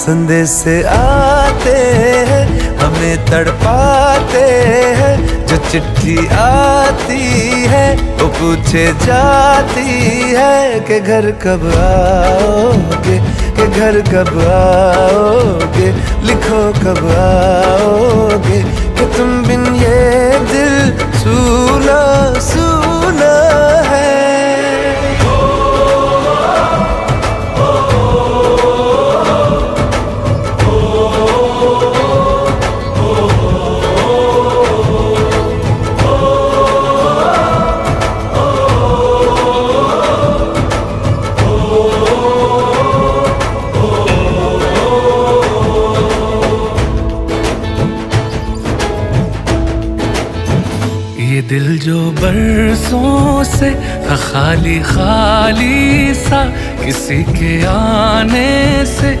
संदेश आते हैं हमें तड़पाते हैं, जो चिट्ठी आती है वो पूछे जाती है कि घर कब आओगे, कि घर कब आओगे, लिखो कब आओगे, कि तुम बिन ये दिल सूना सूना है। ये दिल जो बरसों से था खाली खाली सा, किसी के आने से